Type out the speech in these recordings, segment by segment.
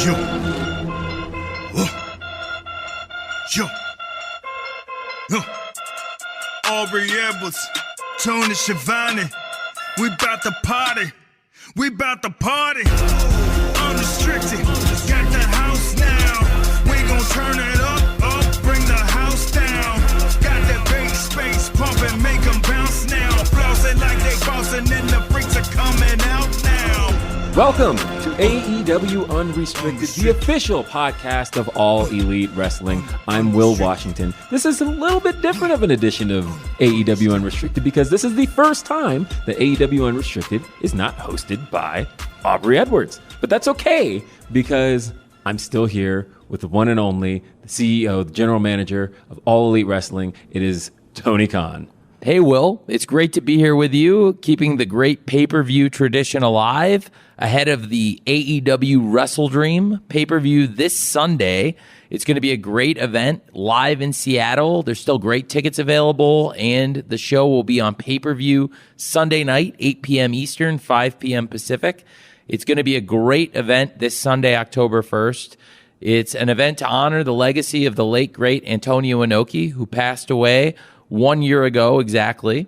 Yo. Yo. Aubrey Edwards, Tony Schiavone. We bout to party. We bout to party. Unrestricted. Got the house now. We gon' turn it up, bring the house down. Got that bass space pumping, make them bounce now. Flossing like they bouncing and the freaks are coming out now. Welcome to AEW Unrestricted, the official podcast of All Elite Wrestling. I'm Will Washington. This is a little bit different of an edition of AEW Unrestricted because this is the first time that AEW Unrestricted is not hosted by Aubrey Edwards. But that's okay because I'm still here with the one and only, the CEO, the general manager of All Elite Wrestling. It is Tony Khan. Hey, Will. It's great to be here with you, keeping the great pay-per-view tradition alive ahead of the AEW Wrestledream pay-per-view this Sunday. It's going to be a great event live in Seattle. There's still great tickets available, and the show will be on pay-per-view Sunday night, 8 p.m. Eastern, 5 p.m. Pacific. It's going to be a great event this Sunday, October 1st. It's an event to honor the legacy of the late, great Antonio Inoki, who passed away 1 year ago exactly.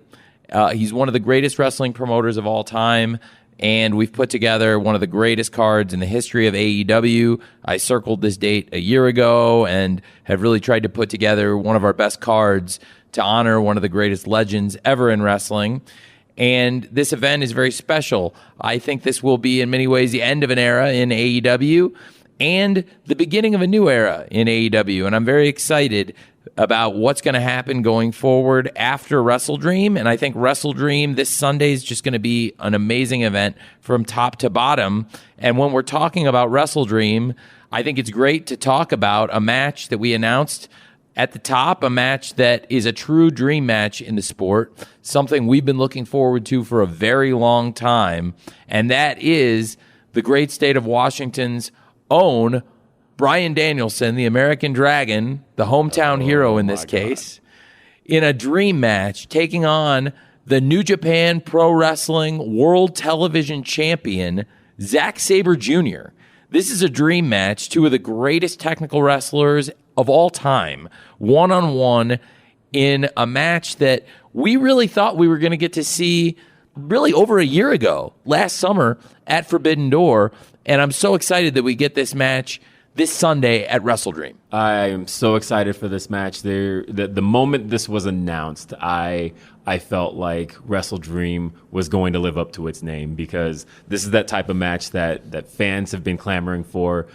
He's one of the greatest wrestling promoters of all time, and we've put together one of the greatest cards in the history of AEW. I circled this date a year ago and have really tried to put together one of our best cards to honor one of the greatest legends ever in wrestling. And this event is very special. I think this will be in many ways the end of an era in AEW and the beginning of a new era in AEW. And I'm very excited about what's going to happen going forward after Wrestledream. And I think Wrestledream this Sunday is just going to be an amazing event from top to bottom. And when we're talking about Wrestledream, I think it's great to talk about a match that we announced at the top, a match that is a true dream match in the sport, something we've been looking forward to for a very long time. And that is the great state of Washington's own Bryan Danielson, the American Dragon, the hometown hero in this case, in a dream match, taking on the New Japan Pro Wrestling World Television Champion, Zach Sabre Jr. This is a dream match, two of the greatest technical wrestlers of all time, one-on-one in a match that we really thought we were going to get to see really over a year ago, last summer at Forbidden Door. And I'm so excited that we get this match this Sunday at Wrestledream. I am so excited for this match. The moment this was announced, I felt like Wrestledream was going to live up to its name because this is that type of match that fans have been clamoring for.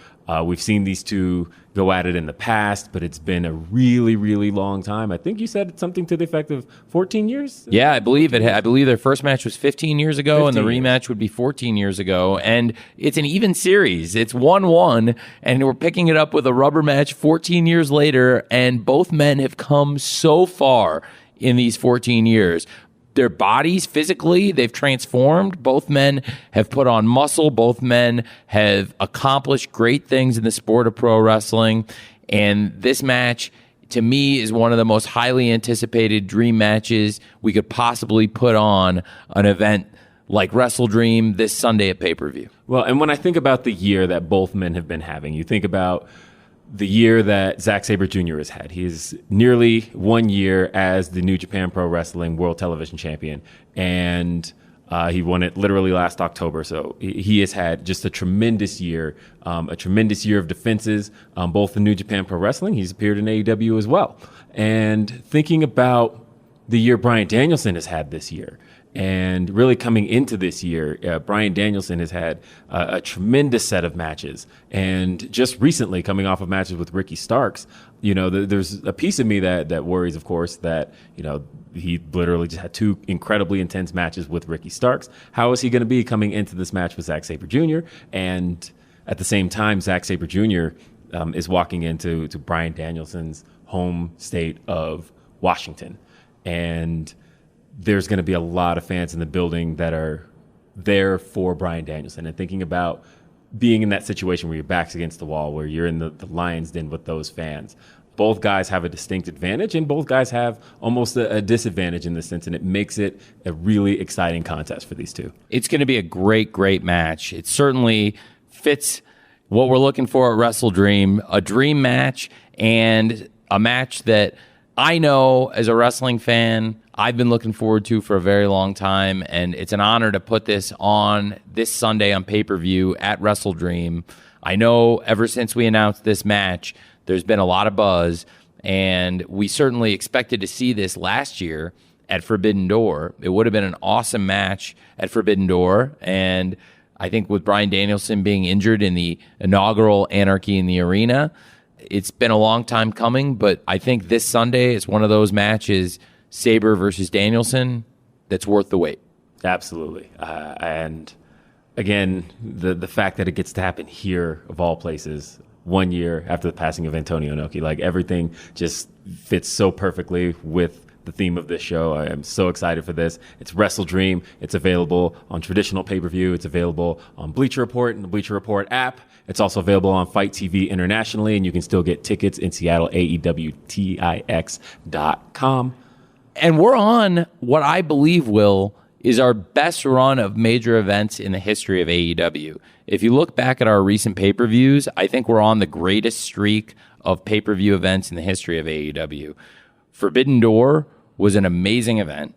We've seen these two go at it in the past, but it's been a really, really long time. I think you said something to the effect of 14 years? Yeah, I believe it. I believe their first match was 15 years ago, and the rematch would be 14 years ago. And it's an even series. It's 1-1, and we're picking it up with a rubber match 14 years later, and both men have come so far in these 14 years. Their bodies physically, they've transformed. Both men have put on muscle. Both men have accomplished great things in the sport of pro wrestling. And this match, to me, is one of the most highly anticipated dream matches we could possibly put on an event like Wrestledream this Sunday at pay-per-view. Well, and when I think about the year that both men have been having, you think about the year that Zach Sabre Jr. has had. He's nearly 1 year as the New Japan Pro Wrestling World Television Champion, and he won it literally last October. So he has had just a tremendous year of defenses, both in New Japan Pro Wrestling. He's appeared in AEW as well. And thinking about the year Bryan Danielson has had this year, and really coming into this year, Bryan Danielson has had a tremendous set of matches. And just recently, coming off of matches with Ricky Starks, there's a piece of me that worries, of course, that, he literally just had two incredibly intense matches with Ricky Starks. How is he going to be coming into this match with Zach Sabre Jr.? And at the same time, Zach Sabre Jr. Is walking into Bryan Danielson's home state of Washington. And there's going to be a lot of fans in the building that are there for Bryan Danielson, and thinking about being in that situation where your back's against the wall, where you're in the lion's den with those fans. Both guys have a distinct advantage, and both guys have almost a disadvantage in this sense, and it makes it a really exciting contest for these two. It's going to be a great, great match. It certainly fits what we're looking for at WrestleDream, a dream match and a match that I know as a wrestling fan I've been looking forward to for a very long time, and it's an honor to put this on this Sunday on pay-per-view at WrestleDream. I know ever since we announced this match, there's been a lot of buzz, and we certainly expected to see this last year at Forbidden Door. It would have been an awesome match at Forbidden Door, and I think with Bryan Danielson being injured in the inaugural Anarchy in the Arena, it's been a long time coming, but I think this Sunday is one of those matches, Sabre versus Danielson, that's worth the wait. Absolutely. And again, the fact that it gets to happen here, of all places, 1 year after the passing of Antonio Inoki, like everything just fits so perfectly with the theme of this show. I am so excited for this. It's WrestleDream. It's available on traditional pay-per-view. It's available on Bleacher Report and the Bleacher Report app. It's also available on Fight TV internationally, and you can still get tickets in Seattle, AEWTIX.com. And we're on what I believe, Will, is our best run of major events in the history of AEW. If you look back at our recent pay-per-views, I think we're on the greatest streak of pay-per-view events in the history of AEW. Forbidden Door was an amazing event.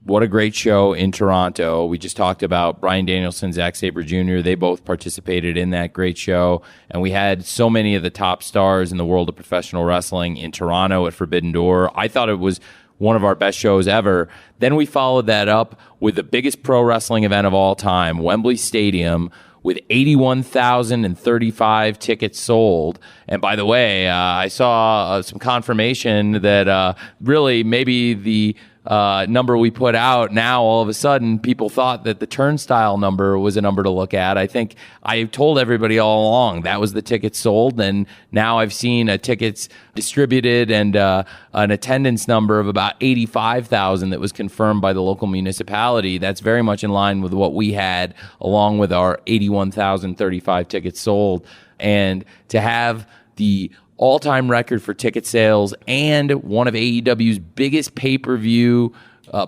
What a great show in Toronto. We just talked about Bryan Danielson, Zach Sabre Jr. They both participated in that great show. And we had so many of the top stars in the world of professional wrestling in Toronto at Forbidden Door. I thought it was one of our best shows ever. Then we followed that up with the biggest pro wrestling event of all time, Wembley Stadium, with 81,035 tickets sold. And by the way, I saw some confirmation that really maybe the number we put out now, all of a sudden, people thought that the turnstile number was a number to look at. I think I told everybody all along that was the tickets sold, and now I've seen tickets distributed and an attendance number of about 85,000 that was confirmed by the local municipality. That's very much in line with what we had, along with our 81,035 tickets sold. And to have the all-time record for ticket sales and one of AEW's biggest pay-per-view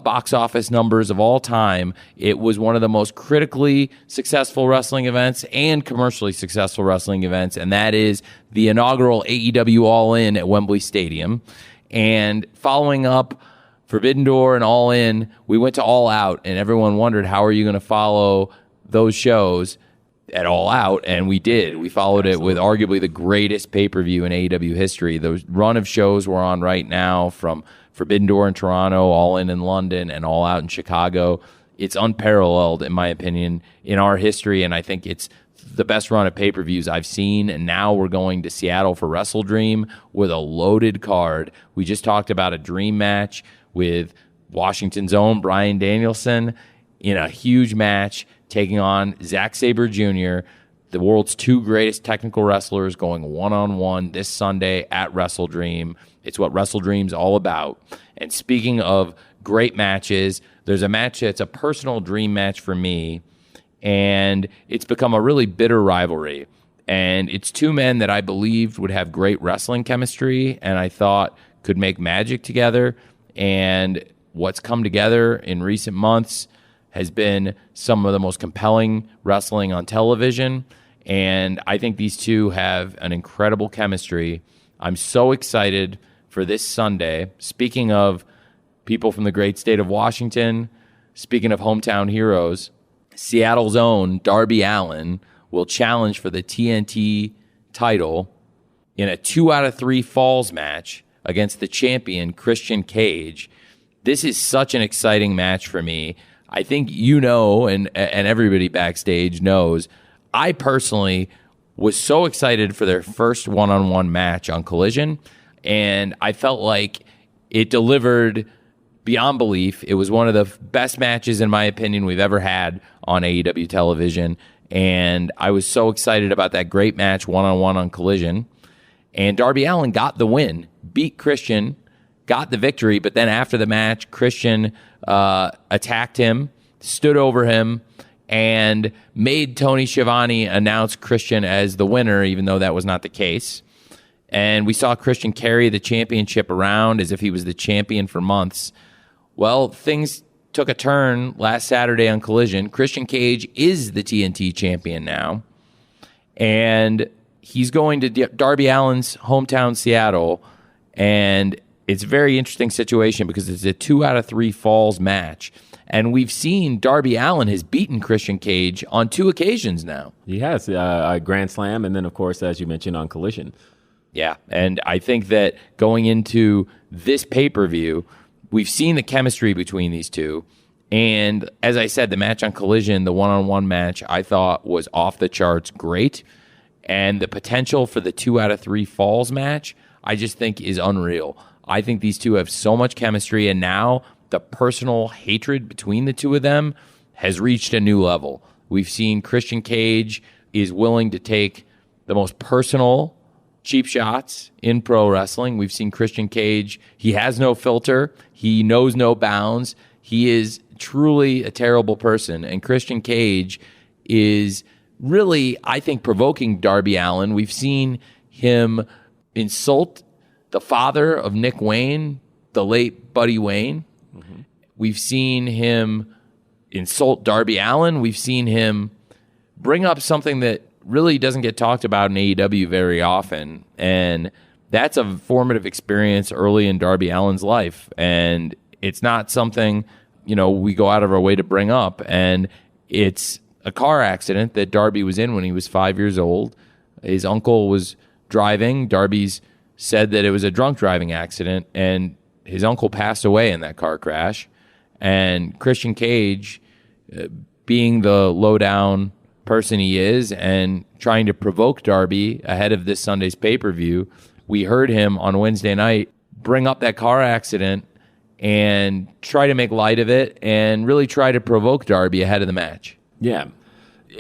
box office numbers of all time. It was one of the most critically successful wrestling events and commercially successful wrestling events, and that is the inaugural AEW All In at Wembley Stadium. And following up Forbidden Door and All In, we went to All Out, and everyone wondered, how are you going to follow those shows at All Out? And we did. We followed it with arguably the greatest pay-per-view in AEW history. The run of shows we're on right now, from Forbidden Door in Toronto, All In London, and All Out in Chicago, it's unparalleled, in my opinion, in our history, and I think it's the best run of pay-per-views I've seen. And now we're going to Seattle for WrestleDream with a loaded card. We just talked about a dream match with Washington's own Bryan Danielson in a huge match, taking on Zach Sabre Jr., the world's two greatest technical wrestlers, going one-on-one this Sunday at WrestleDream. It's what WrestleDream's all about. And speaking of great matches, there's a match that's a personal dream match for me, and it's become a really bitter rivalry. And it's two men that I believed would have great wrestling chemistry, and I thought could make magic together. And what's come together in recent months has been some of the most compelling wrestling on television, and I think these two have an incredible chemistry. I'm so excited for this Sunday. Speaking of people from the great state of Washington, speaking of hometown heroes, Seattle's own Darby Allin will challenge for the TNT title in a 2 out of 3 falls match against the champion Christian Cage. This is such an exciting match for me. I think you know, and everybody backstage knows, I personally was so excited for their first one-on-one match on Collision, and I felt like it delivered beyond belief. It was one of the best matches, in my opinion, we've ever had on AEW television, and I was so excited about that great match one-on-one on Collision. And Darby Allin got the win, beat Christian, got the victory, but then after the match, Christian attacked him, stood over him, and made Tony Schiavone announce Christian as the winner, even though that was not the case. And we saw Christian carry the championship around as if he was the champion for months. Well, things took a turn last Saturday on Collision. Christian Cage is the TNT champion now. And he's going to Darby Allin's hometown, Seattle, and it's a very interesting situation because it's a 2 out of 3 falls match. And we've seen Darby Allin has beaten Christian Cage on 2 occasions now. He has a Grand Slam, and then, of course, as you mentioned, on Collision. Yeah, and I think that going into this pay-per-view, we've seen the chemistry between these two. And as I said, the match on Collision, the one-on-one match, I thought was off the charts great. And the potential for the 2 out of 3 falls match, I just think is unreal. I think these two have so much chemistry, and now the personal hatred between the two of them has reached a new level. We've seen Christian Cage is willing to take the most personal cheap shots in pro wrestling. We've seen Christian Cage. He has no filter. He knows no bounds. He is truly a terrible person. And Christian Cage is really, I think, provoking Darby Allin. We've seen him insult the father of Nick Wayne, the late Buddy Wayne. Mm-hmm. We've seen him insult Darby Allin. We've seen him bring up something that really doesn't get talked about in AEW very often. And that's a formative experience early in Darby Allin's life. And it's not something, we go out of our way to bring up. And it's a car accident that Darby was in when he was 5 years old. His uncle was driving. Darby's said that it was a drunk driving accident, and his uncle passed away in that car crash. And Christian Cage, being the low-down person he is and trying to provoke Darby ahead of this Sunday's pay-per-view, we heard him on Wednesday night bring up that car accident and try to make light of it and really try to provoke Darby ahead of the match. Yeah.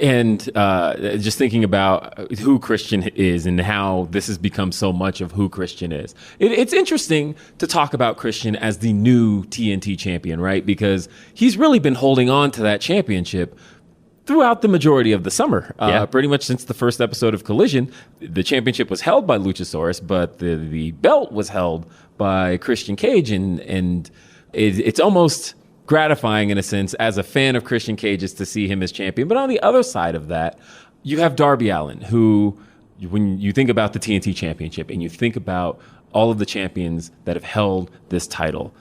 And just thinking about who Christian is and how this has become so much of who Christian is. It's interesting to talk about Christian as the new TNT champion, right? Because he's really been holding on to that championship throughout the majority of the summer. Pretty much since the first episode of Collision, the championship was held by Luchasaurus, but the belt was held by Christian Cage. And it's almost gratifying in a sense as a fan of Christian Cage's to see him as champion. But on the other side of that, you have Darby Allin, who, when you think about the TNT Championship and you think about all of the champions that have held this title,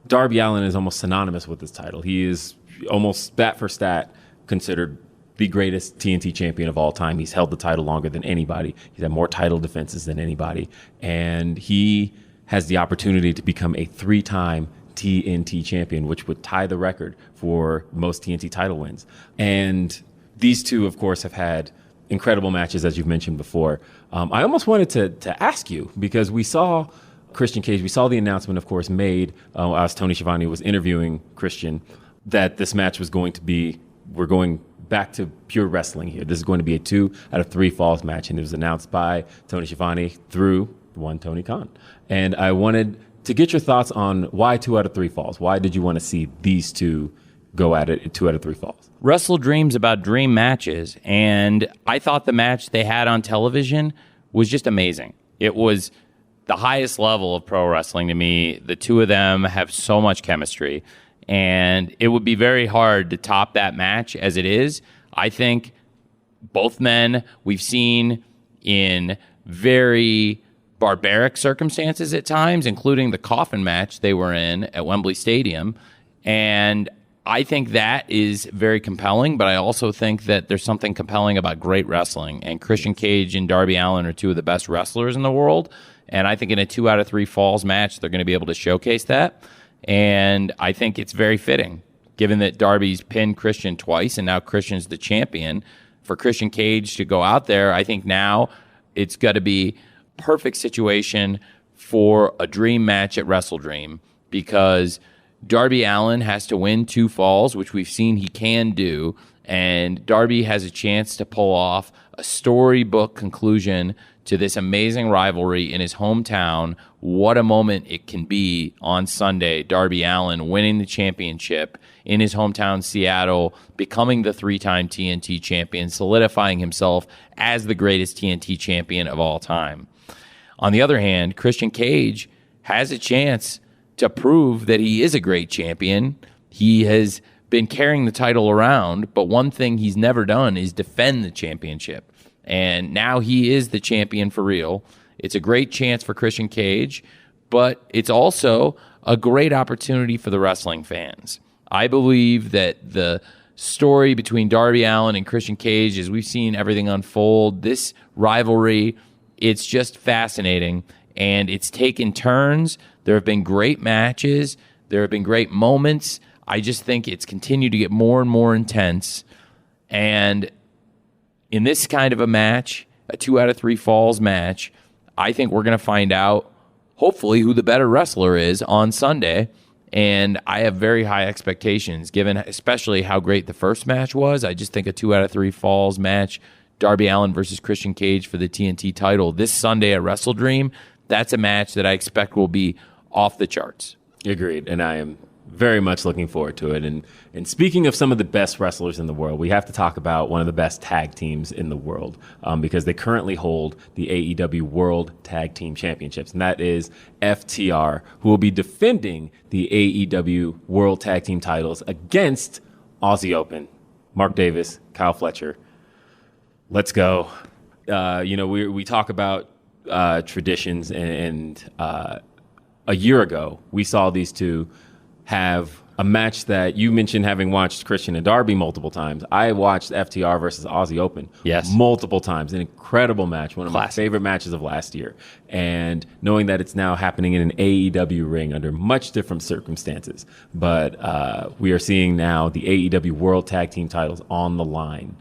Darby Allin is almost synonymous with this title. He is almost stat for stat considered the greatest TNT champion of all time. He's held the title longer than anybody. He's had more title defenses than anybody. And he has the opportunity to become a 3-time TNT champion, which would tie the record for most TNT title wins. And these two, of course, have had incredible matches, as you've mentioned before. I almost wanted to ask you, because we saw Christian Cage, we saw the announcement, of course, made as Tony Schiavone was interviewing Christian, that this match was going to be, we're going back to pure wrestling here. This is going to be a 2 out of 3 falls match, and it was announced by Tony Schiavone through one Tony Khan. And I wanted to get your thoughts on why 2 out of 3 falls. Why did you want to see these two go at it at 2 out of 3 falls? Wrestledream's about dream matches, and I thought the match they had on television was just amazing. It was the highest level of pro wrestling to me. The two of them have so much chemistry, and it would be very hard to top that match as it is. I think both men we've seen in very barbaric circumstances at times, including the coffin match they were in at Wembley Stadium. And I think that is very compelling, but I also think that there's something compelling about great wrestling. And Christian Cage and Darby Allin are two of the best wrestlers in the world. And I think in a 2 out of 3 falls match, they're going to be able to showcase that. And I think it's very fitting, given that Darby's pinned Christian twice and now Christian's the champion. For Christian Cage to go out there, I think now it's got to be perfect situation for a dream match at Wrestledream, because Darby Allin has to win 2 falls, which we've seen he can do, and Darby has a chance to pull off a storybook conclusion to this amazing rivalry in his hometown. What a moment it can be on Sunday. Darby Allin winning the championship in his hometown, Seattle, becoming the 3-time TNT champion, solidifying himself as the greatest TNT champion of all time. On the other hand, Christian Cage has a chance to prove that he is a great champion. He has been carrying the title around, but one thing he's never done is defend the championship. and now he is the champion for real. It's a great chance for Christian Cage, but it's also a great opportunity for the wrestling fans. I believe that the story between Darby Allin and Christian Cage, as we've seen everything unfold, this rivalry, it's just fascinating, and it's taken turns. There have been great matches. There have been great moments. I just think it's continued to get more and more intense. And in this kind of a match, a 2 out of 3 falls match, I think we're going to find out, hopefully, who the better wrestler is on Sunday. And I have very high expectations, given especially how great the first match was. I just think a 2 out of 3 falls match, Darby Allin versus Christian Cage for the TNT title this Sunday at WrestleDream, that's a match that I expect will be off the charts. Agreed, and I am very much looking forward to it. And speaking of some of the best wrestlers in the world, we have to talk about one of the best tag teams in the world, because they currently hold the AEW World Tag Team Championships, and that is FTR, who will be defending the AEW World Tag Team titles against Aussie Open. Mark Davis, Kyle Fletcher. Let's go. We talk about traditions, and a year ago, we saw these two have a match that you mentioned, having watched Christian and Darby multiple times. I watched FTR versus Aussie Open multiple times. An incredible match, one of my favorite matches of last year. And knowing that it's now happening in an AEW ring under much different circumstances. But we are seeing now the AEW World Tag Team titles on the line.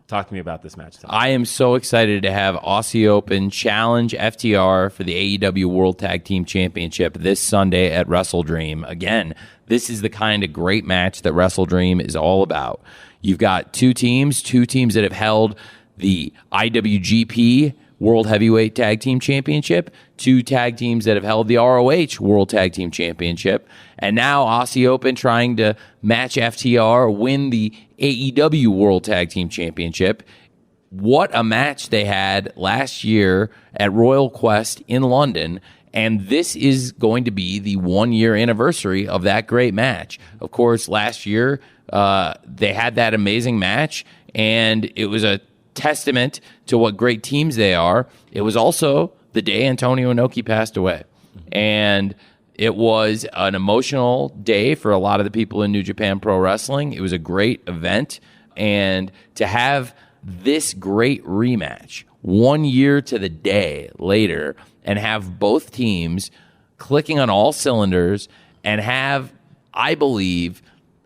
Talk to me about this match, Tom. I am so excited to have Aussie Open challenge FTR for the AEW World Tag Team Championship this Sunday at WrestleDream. Again, this is the kind of great match that WrestleDream is all about. You've got two teams that have held the IWGP World Heavyweight Tag Team Championship, 2 tag teams that have held the ROH World Tag Team Championship, and now Aussie Open trying to match FTR, win the AEW World Tag Team Championship. What a match they had last year at Royal Quest in London, and this is going to be the 1-year anniversary of that great match. Of course, last year they had that amazing match, and it was a testament to what great teams they are. It was also the day Antonio Inoki passed away. And it was an emotional day for a lot of the people in New Japan Pro Wrestling. It was a great event. And to have this great rematch 1 year to the day later and have both teams clicking on all cylinders and have, I believe,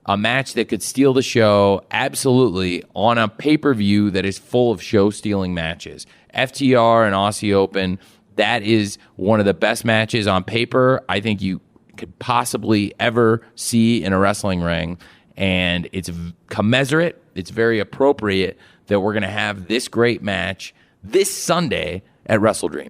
a match that could steal the show, absolutely, on a pay-per-view that is full of show-stealing matches. FTR and Aussie Open, that is one of the best matches on paper I think you could possibly ever see in a wrestling ring. And it's commensurate, it's very appropriate that we're going to have this great match this Sunday at WrestleDream.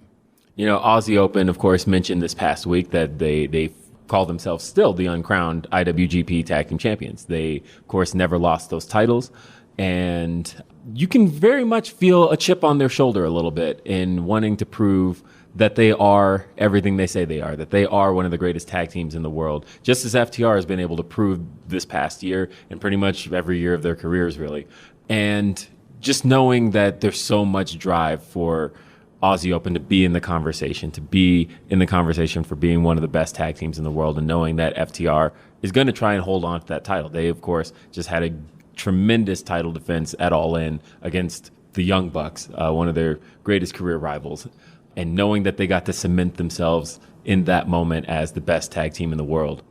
Aussie Open, of course, mentioned this past week that they call themselves still the uncrowned IWGP Tag Team Champions. They, of course, never lost those titles. And you can very much feel a chip on their shoulder a little bit in wanting to prove that they are everything they say they are, that they are one of the greatest tag teams in the world, just as FTR has been able to prove this past year and pretty much every year of their careers, really. And just knowing that there's so much drive for Aussie Open to be in the conversation, for being one of the best tag teams in the world, and knowing that FTR is going to try and hold on to that title. They, of course, just had a tremendous title defense at All In against the Young Bucks, one of their greatest career rivals. And knowing that they got to cement themselves in that moment as the best tag team in the world,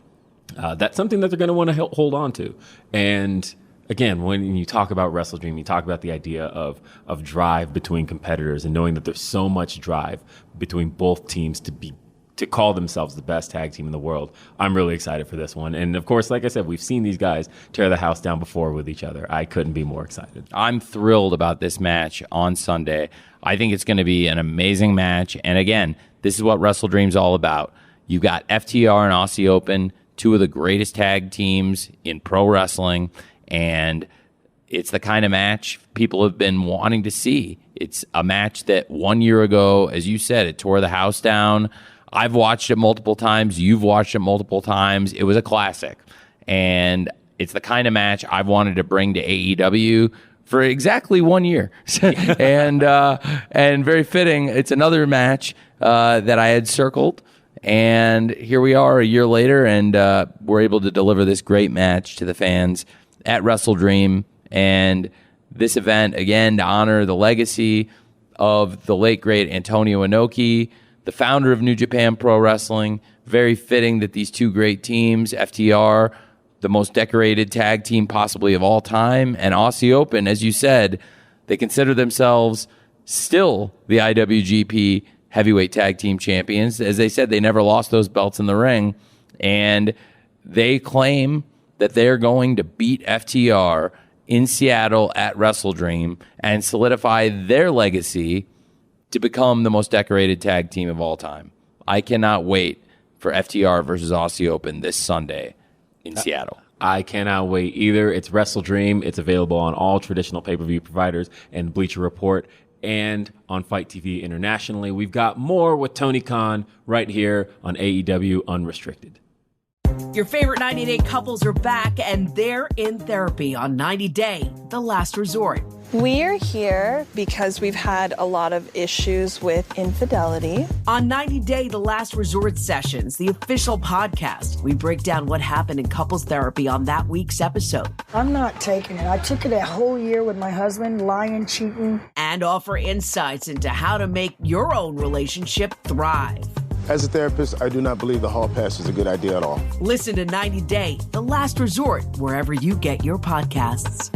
that's something that they're going to want to hold on to. And again, when you talk about WrestleDream, you talk about the idea of drive between competitors, and knowing that there's so much drive between both teams to call themselves the best tag team in the world. I'm really excited for this one. And of course, like I said, we've seen these guys tear the house down before with each other. I couldn't be more excited. I'm thrilled about this match on Sunday. I think it's going to be an amazing match. And again, this is what WrestleDream's all about. You've got FTR and Aussie Open, 2 of the greatest tag teams in pro wrestling. And it's the kind of match people have been wanting to see. It's a match that 1 year ago, as you said, it tore the house down. I've watched it multiple times. You've watched it multiple times. It was a classic. And it's the kind of match I've wanted to bring to AEW for exactly 1 year. and very fitting, it's another match that I had circled. And here we are a year later, and we're able to deliver this great match to the fans at Wrestledream. And this event, again, to honor the legacy of the late, great Antonio Inoki, the founder of New Japan Pro Wrestling. Very fitting that these two great teams, FTR, the most decorated tag team possibly of all time, and Aussie Open, as you said, they consider themselves still the IWGP Heavyweight Tag Team Champions. As they said, they never lost those belts in the ring, and they claim that they're going to beat FTR in Seattle at Wrestledream and solidify their legacy to become the most decorated tag team of all time. I cannot wait for FTR versus Aussie Open this Sunday in Seattle. I cannot wait either. It's Wrestledream. It's available on all traditional pay-per-view providers and Bleacher Report and on Fight TV internationally. We've got more with Tony Khan right here on AEW Unrestricted. Your favorite 90-day couples are back, and they're in therapy on 90 Day, The Last Resort. We're here because we've had a lot of issues with infidelity. On 90 Day, The Last Resort Sessions, the official podcast, we break down what happened in couples therapy on that week's episode. I'm not taking it. I took it a whole year with my husband, lying, cheating. And offer insights into how to make your own relationship thrive. As a therapist, I do not believe the hall pass is a good idea at all. Listen to 90 Day, The Last Resort, wherever you get your podcasts.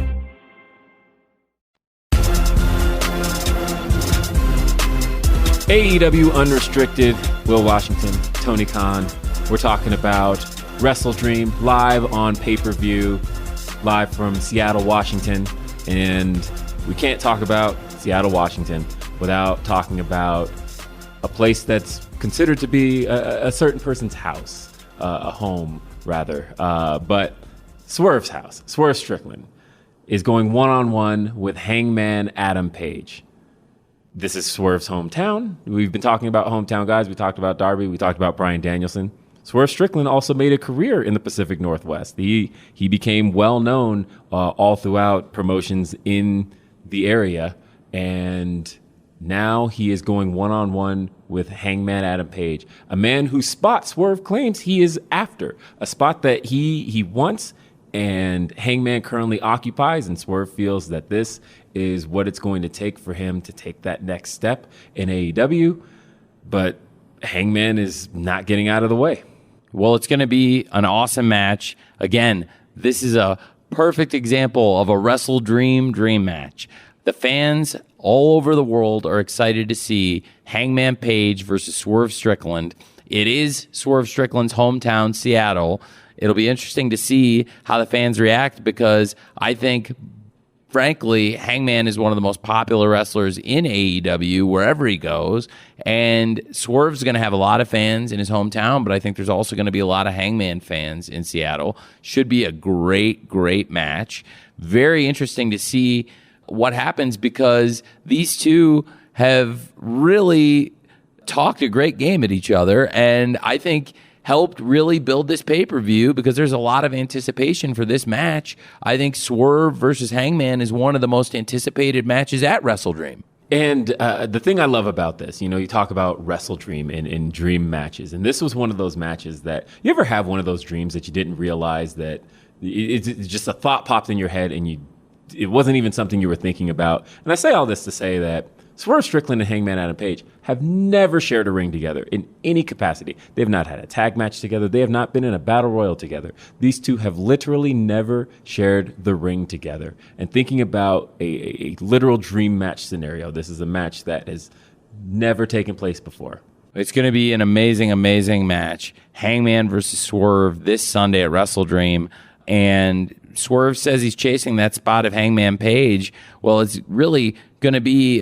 AEW Unrestricted, Will Washington, Tony Khan. We're talking about Wrestledream live on pay-per-view, live from Seattle, Washington. And we can't talk about Seattle, Washington without talking about a place that's considered to be a certain person's house, a home, rather. But Swerve's house, Swerve Strickland, is going one-on-one with Hangman Adam Page. This is Swerve's hometown. We've been talking about hometown guys. We talked about Darby. We talked about Bryan Danielson. Swerve Strickland also made a career in the Pacific Northwest. He became well-known all throughout promotions in the area, and now he is going one-on-one with Hangman Adam Page, a man whose spot Swerve claims he is after, a spot that he wants and Hangman currently occupies, and Swerve feels that this is what it's going to take for him to take that next step in AEW, but Hangman is not getting out of the way. Well, it's going to be an awesome match. Again, this is a perfect example of a Wrestledream dream match. The fans all over the world are excited to see Hangman Page versus Swerve Strickland. It is Swerve Strickland's hometown, Seattle. It'll be interesting to see how the fans react because I think, frankly, Hangman is one of the most popular wrestlers in AEW wherever he goes. And Swerve's going to have a lot of fans in his hometown, but I think there's also going to be a lot of Hangman fans in Seattle. Should be a great, great match. Very interesting to see what happens because these two have really talked a great game at each other, and I think helped really build this pay-per-view because there's a lot of anticipation for this match. I think Swerve versus Hangman is one of the most anticipated matches at Wrestledream. And the thing I love about this, you talk about Wrestledream in dream matches, and this was one of those matches that, you ever have one of those dreams that you didn't realize that it's just a thought popped in your head and it wasn't even something you were thinking about. And I say all this to say that Swerve Strickland and Hangman Adam Page have never shared a ring together in any capacity. They have not had a tag match together. They have not been in a battle royal together. These two have literally never shared the ring together. And thinking about a literal dream match scenario, this is a match that has never taken place before. It's going to be an amazing, amazing match. Hangman versus Swerve this Sunday at Wrestledream. And Swerve says he's chasing that spot of Hangman Page. Well, it's really going to be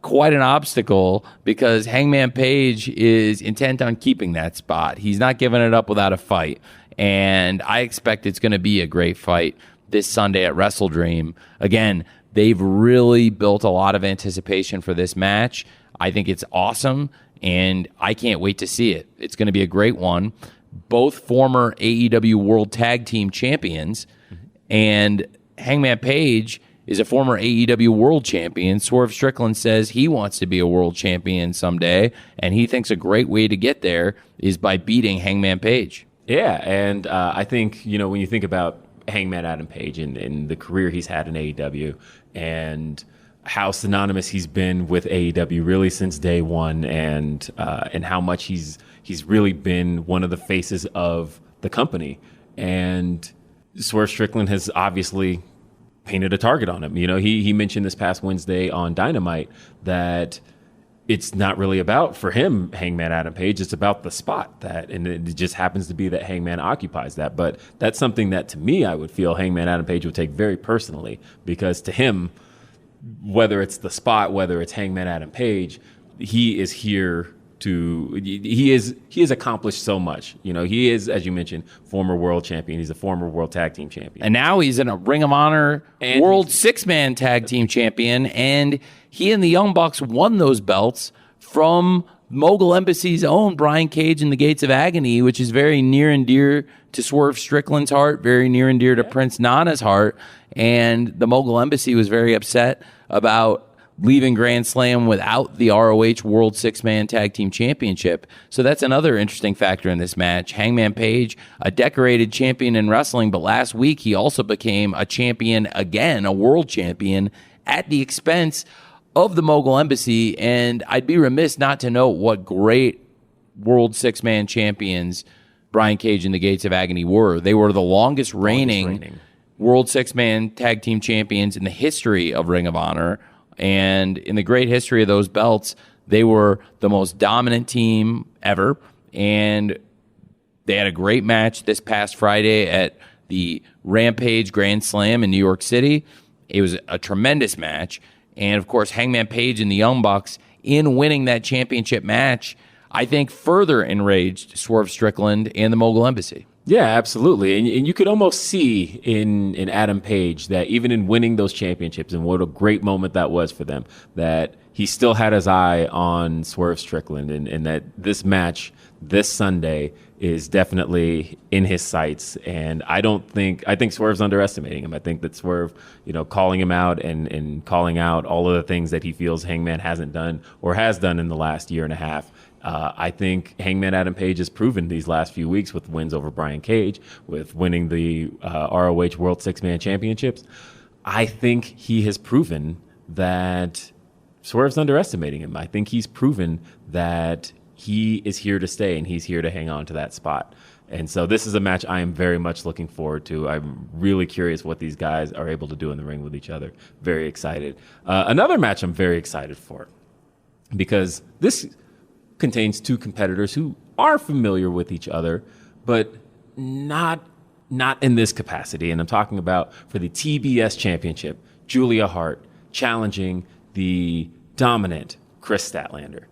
quite an obstacle because Hangman Page is intent on keeping that spot. He's not giving it up without a fight. And I expect it's going to be a great fight this Sunday at Wrestledream. Again, they've really built a lot of anticipation for this match. I think it's awesome, and I can't wait to see it. It's going to be a great one. Both former AEW World Tag Team champions, and Hangman Page is a former AEW World Champion. Swerve Strickland says he wants to be a world champion someday, and he thinks a great way to get there is by beating Hangman Page. Yeah, and I think, when you think about Hangman Adam Page and the career he's had in AEW and how synonymous he's been with AEW really since day one, and how much he's really been one of the faces of the company. And Swerve Strickland has obviously painted a target on him. He mentioned this past Wednesday on Dynamite that it's not really about, for him, Hangman Adam Page. It's about the spot and it just happens to be that Hangman occupies that. But that's something that, to me, I would feel Hangman Adam Page would take very personally, because to him, whether it's the spot, whether it's Hangman Adam Page, he is here he has accomplished so much. He is, as you mentioned, former world champion. He's a former world tag team champion. And now he's in a Ring of Honor world 6-man tag team champion. And he and the Young Bucks won those belts from Mogul Embassy's own Brian Cage and the Gates of Agony, which is very near and dear to Swerve Strickland's heart, very near and dear to Prince Nana's heart. And the Mogul Embassy was very upset about leaving Grand Slam without the ROH World 6-Man Tag Team Championship. So that's another interesting factor in this match. Hangman Page, a decorated champion in wrestling, but last week he also became a champion again, a world champion, at the expense of the Mogul Embassy. And I'd be remiss not to note what great World 6-Man champions Brian Cage and the Gates of Agony were. They were the longest reigning World 6-Man Tag Team champions in the history of Ring of Honor. And in the great history of those belts, they were the most dominant team ever. And they had a great match this past Friday at the Rampage Grand Slam in New York City. It was a tremendous match. And, of course, Hangman Page and the Young Bucks, in winning that championship match, I think further enraged Swerve Strickland and the Mogul Embassy. Yeah, absolutely. And you could almost see in Adam Page that even in winning those championships, and what a great moment that was for them, that he still had his eye on Swerve Strickland, and that this match this Sunday is definitely in his sights. And I think Swerve's underestimating him. I think that Swerve, calling him out and calling out all of the things that he feels Hangman hasn't done or has done in the last year and a half. I think Hangman Adam Page has proven these last few weeks with wins over Brian Cage, with winning the ROH World 6-Man Championships. I think he has proven that Swerve's underestimating him. I think he's proven that he is here to stay and he's here to hang on to that spot. And so this is a match I am very much looking forward to. I'm really curious what these guys are able to do in the ring with each other. Very excited. Another match I'm very excited for, because this contains two competitors who are familiar with each other, but not in this capacity. And I'm talking about for the TBS Championship, Julia Hart challenging the dominant Kris Statlander.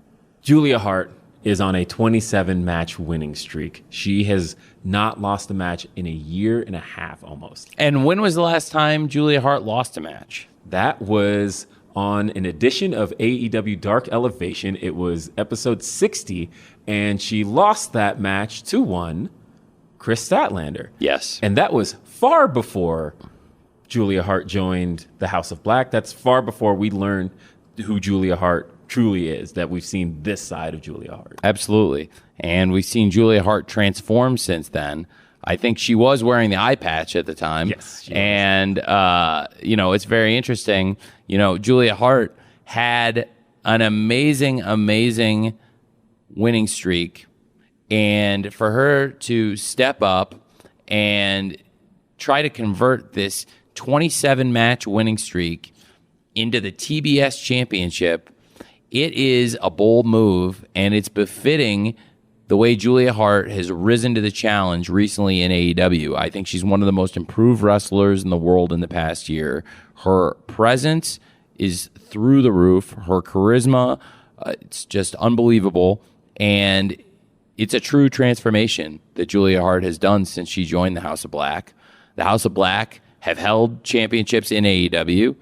Julia Hart is on a 27-match winning streak. She has not lost a match in a year and a half almost. And when was the last time Julia Hart lost a match? That was on an edition of AEW Dark Elevation. It was episode 60, and she lost that match to one Kris Statlander. Yes. And that was far before Julia Hart joined the House of Black. That's far before we learned who Julia Hart truly is, that we've seen this side of Julia Hart. Absolutely. And we've seen Julia Hart transform since then. I think she was wearing the eye patch at the time. Yes. And, it's very interesting. Julia Hart had an amazing winning streak. And for her to step up and try to convert this 27-match winning streak into the TBS Championship, it is a bold move, and it's befitting the way Julia Hart has risen to the challenge recently in AEW. I think she's one of the most improved wrestlers in the world in the past year. Her presence is through the roof. Her charisma, it's just unbelievable. And it's a true transformation that Julia Hart has done since she joined the House of Black. The House of Black have held championships in AEW.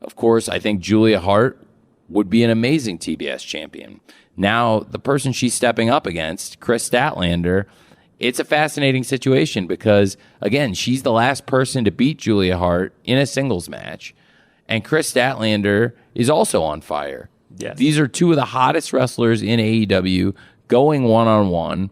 Of course, I think Julia Hart would be an amazing TBS champion. Now, the person she's stepping up against, Kris Statlander, it's a fascinating situation because, again, she's the last person to beat Julia Hart in a singles match. and Kris Statlander is also on fire. Yes. These are two of the hottest wrestlers in AEW going one-on-one.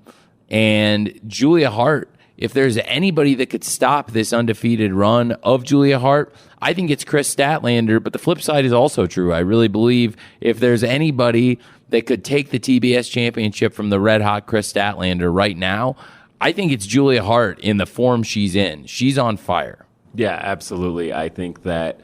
And Julia Hart, if there's anybody that could stop this undefeated run of Julia Hart, I think it's Kris Statlander. But the flip side is also true. I really believe if there's anybody that could take the TBS Championship from the red-hot Kris Statlander right now, I think it's Julia Hart in the form she's in. She's on fire. Yeah, absolutely. I think that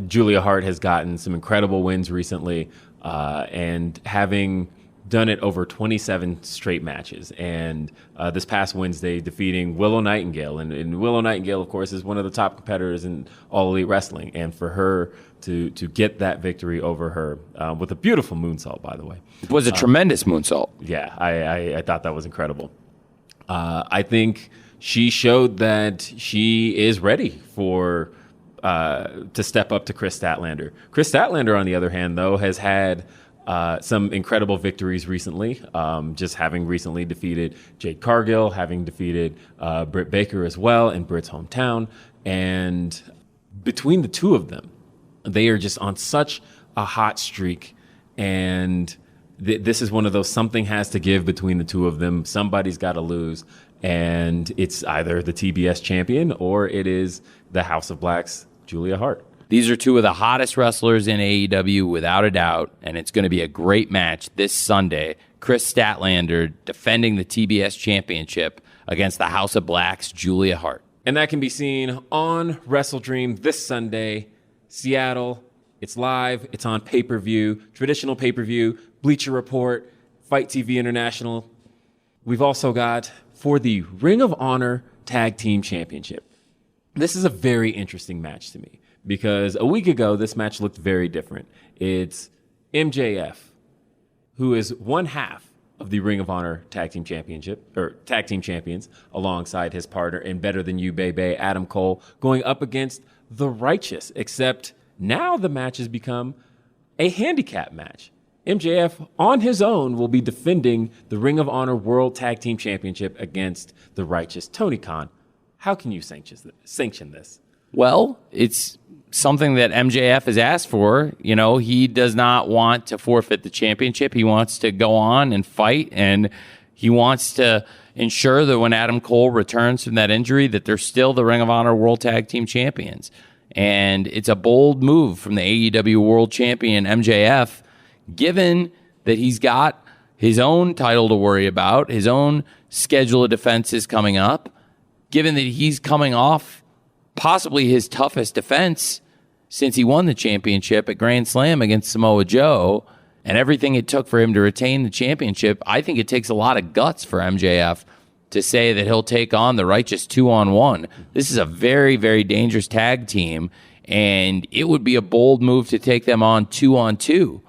Julia Hart has gotten some incredible wins recently, and having done it over 27 straight matches. And this past Wednesday, defeating Willow Nightingale. And Willow Nightingale, of course, is one of the top competitors in All Elite Wrestling. And for her to get that victory over her with a beautiful moonsault, by the way. It was a tremendous moonsault. Yeah, I thought that was incredible. I think she showed that she is ready for to step up to Kris Statlander. Kris Statlander, on the other hand, though, has had some incredible victories recently, just having recently defeated Jade Cargill, having defeated Britt Baker as well in Britt's hometown. And between the two of them, they are just on such a hot streak. And this is one of those something has to give between the two of them. Somebody's got to lose. And it's either the TBS champion or it is the House of Black's Julia Hart. These are two of the hottest wrestlers in AEW without a doubt, and it's going to be a great match this Sunday. Kris Statlander defending the TBS Championship against the House of Black's Julia Hart. And that can be seen on Wrestledream this Sunday, Seattle. It's live. It's on pay-per-view, traditional pay-per-view, Bleacher Report, Fight TV International. We've also got for the Ring of Honor Tag Team Championship. This is a very interesting match to me, because a week ago, this match looked very different. It's MJF, who is one half of the Ring of Honor Tag Team Championship, or Tag Team Champions, alongside his partner in Better Than You, Bebe, Adam Cole, going up against The Righteous, except now the match has become a handicap match. MJF, on his own, will be defending the Ring of Honor World Tag Team Championship against The Righteous. Tony Khan, how can you sanction this? Well, it's something that MJF has asked for. You know, he does not want to forfeit the championship. He wants to go on and fight, and he wants to ensure that when Adam Cole returns from that injury, that they're still the Ring of Honor World Tag Team Champions. And it's a bold move from the AEW World Champion MJF, given that he's got his own title to worry about, his own schedule of defenses coming up, given that he's coming off possibly his toughest defense since he won the championship at Grand Slam against Samoa Joe, and everything it took for him to retain the championship. I think it takes a lot of guts for MJF to say that he'll take on the Righteous 2-on-1. This is a very, very dangerous tag team, and it would be a bold move to take them on 2-on-2.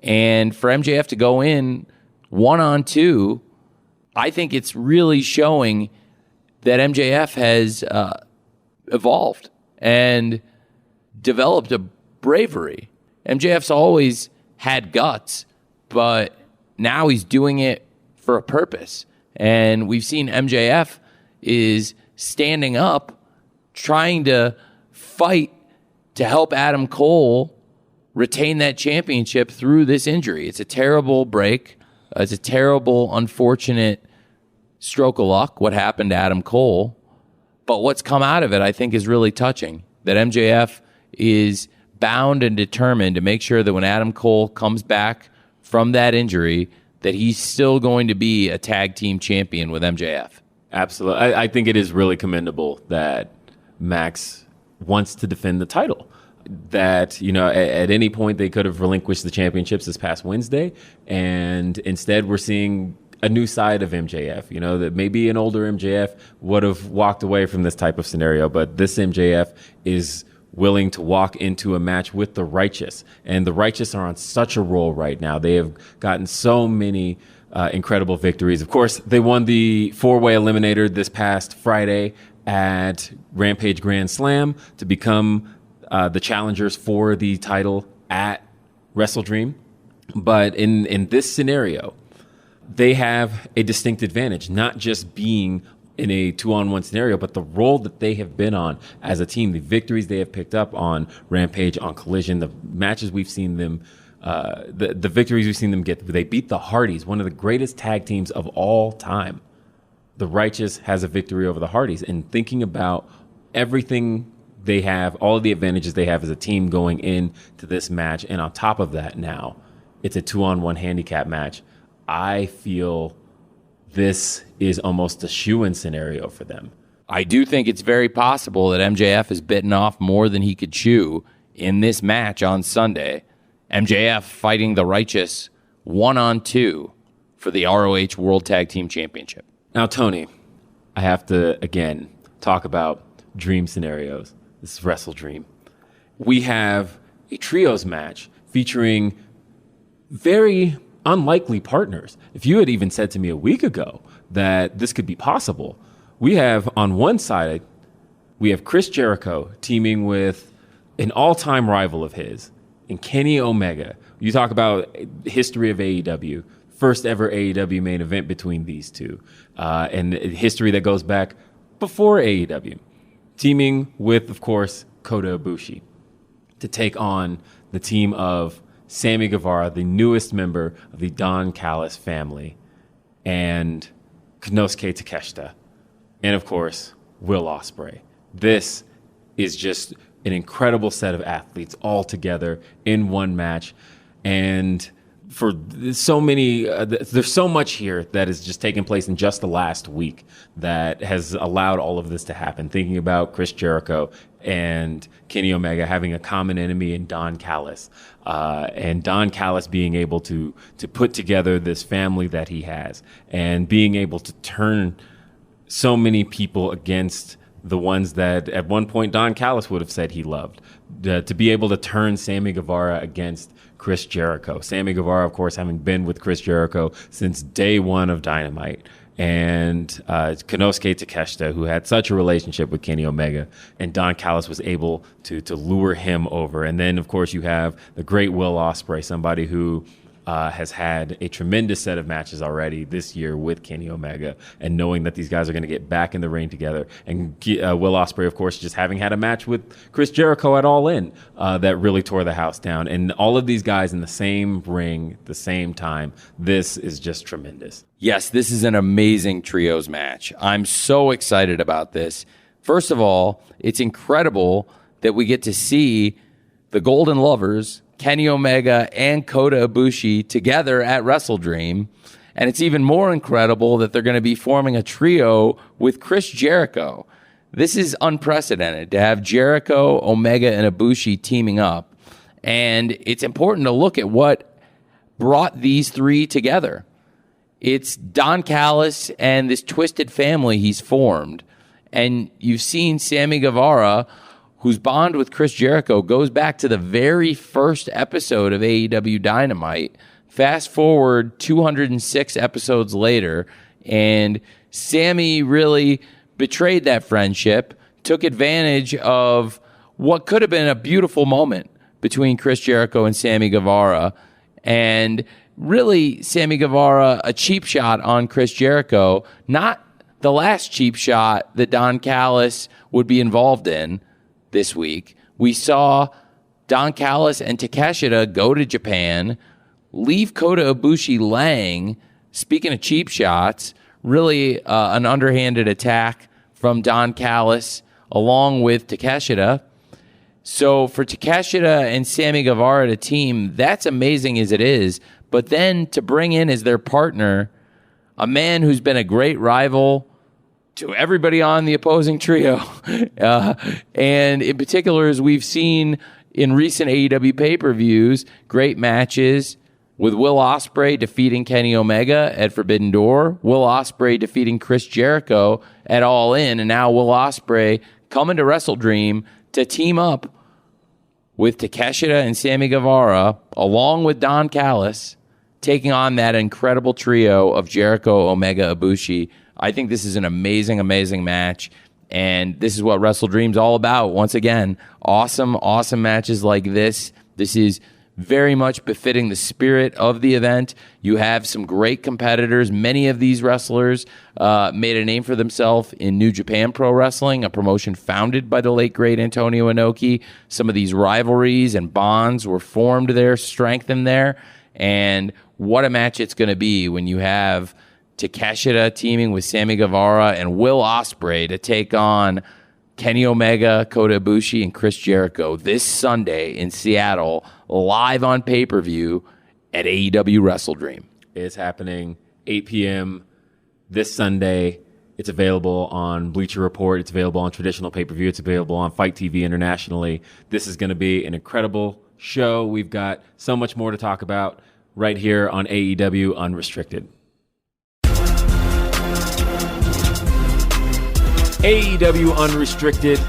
And for MJF to go in 1-on-2, I think it's really showing that MJF has evolved and developed a bravery. MJF's always had guts, but now he's doing it for a purpose. And we've seen MJF is standing up, trying to fight to help Adam Cole retain that championship through this injury. It's a terrible break. It's a terrible, unfortunate stroke of luck, what happened to Adam Cole. But what's come out of it, I think, is really touching. That MJF is bound and determined to make sure that when Adam Cole comes back from that injury, that he's still going to be a tag team champion with MJF. Absolutely. I think it is really commendable that Max wants to defend the title. That, you know, at any point they could have relinquished the championships this past Wednesday, and instead we're seeing a new side of MJF. You know, that maybe an older MJF would have walked away from this type of scenario, but this MJF is willing to walk into a match with the Righteous, and the Righteous are on such a roll right now. They have gotten so many incredible victories. Of course, they won the four-way eliminator this past Friday at Rampage Grand Slam to become the challengers for the title at Wrestledream. But in this scenario, they have a distinct advantage, not just being in a 2-on-1 scenario, but the role that they have been on as a team, the victories they have picked up on Rampage, on Collision, the matches we've seen them, the victories we've seen them get. They beat the Hardys, one of the greatest tag teams of all time. The Righteous has a victory over the Hardys. And thinking about everything they have, all of the advantages they have as a team going into this match, and on top of that now, it's a 2-on-1 handicap match. I feel this is almost a shoo-in scenario for them. I do think it's very possible that MJF has bitten off more than he could chew in this match on Sunday. MJF fighting the Righteous 1-on-2 for the ROH World Tag Team Championship. Now, Tony, I have to, again, talk about dream scenarios. This is Wrestledream. We have a trios match featuring very unlikely partners. If you had even said to me a week ago that this could be possible, we have on one side, we have Chris Jericho teaming with an all-time rival of his in Kenny Omega. You talk about history of AEW, first ever AEW main event between these two, and history that goes back before AEW. Teaming with, of course, Kota Ibushi to take on the team of Sammy Guevara, the newest member of the Don Callis family, and Konsuke Takeshita, and of course, Will Ospreay. This is just an incredible set of athletes all together in one match, and for so many, there's so much here that has just taken place in just the last week that has allowed all of this to happen. Thinking about Chris Jericho and Kenny Omega having a common enemy in Don Callis, and Don Callis being able to put together this family that he has, and being able to turn so many people against the ones that at one point Don Callis would have said he loved, to be able to turn Sammy Guevara against Chris Jericho. Sammy Guevara, of course, having been with Chris Jericho since day one of Dynamite. And Konsuke Takeshita, who had such a relationship with Kenny Omega, and Don Callis was able to lure him over. And then, of course, you have the great Will Ospreay, somebody who has had a tremendous set of matches already this year with Kenny Omega, and knowing that these guys are going to get back in the ring together. And Will Ospreay, of course, just having had a match with Chris Jericho at All In that really tore the house down. And all of these guys in the same ring, the same time, this is just tremendous. Yes, this is an amazing trios match. I'm so excited about this. First of all, it's incredible that we get to see the Golden Lovers, Kenny Omega and Kota Ibushi, together at Wrestledream. And it's even more incredible that they're going to be forming a trio with Chris Jericho. This is unprecedented to have Jericho, Omega, and Ibushi teaming up. And it's important to look at what brought these three together. It's Don Callis and this twisted family he's formed. And you've seen Sammy Guevara, whose bond with Chris Jericho goes back to the very first episode of AEW Dynamite. Fast forward 206 episodes later, and Sammy really betrayed that friendship, took advantage of what could have been a beautiful moment between Chris Jericho and Sammy Guevara, and really Sammy Guevara a cheap shot on Chris Jericho, not the last cheap shot that Don Callis would be involved in. This week, we saw Don Callis and Takeshita go to Japan, leave Kota Ibushi laying. Speaking of cheap shots, really an underhanded attack from Don Callis along with Takeshita. So for Takeshita and Sammy Guevara to team, that's amazing as it is. But then to bring in as their partner a man who's been a great rival to everybody on the opposing trio. And in particular, as we've seen in recent AEW pay-per-views, great matches with Will Ospreay defeating Kenny Omega at Forbidden Door, Will Ospreay defeating Chris Jericho at All In, and now Will Ospreay coming to Wrestledream to team up with Takeshita and Sammy Guevara, along with Don Callis, taking on that incredible trio of Jericho, Omega, Ibushi. I think this is an amazing, amazing match, and this is what Wrestledream's all about. Once again, awesome, awesome matches like this. This is very much befitting the spirit of the event. You have some great competitors. Many of these wrestlers made a name for themselves in New Japan Pro Wrestling, a promotion founded by the late, great Antonio Inoki. Some of these rivalries and bonds were formed there, strengthened there. And what a match it's going to be when you have Takeshita teaming with Sammy Guevara and Will Ospreay to take on Kenny Omega, Kota Ibushi, and Chris Jericho this Sunday in Seattle, live on pay-per-view at AEW Wrestledream. It's happening 8 p.m. this Sunday. It's available on Bleacher Report. It's available on traditional pay-per-view. It's available on Fight TV internationally. This is going to be an incredible show. We've got so much more to talk about right here on AEW Unrestricted. AEW Unrestricted,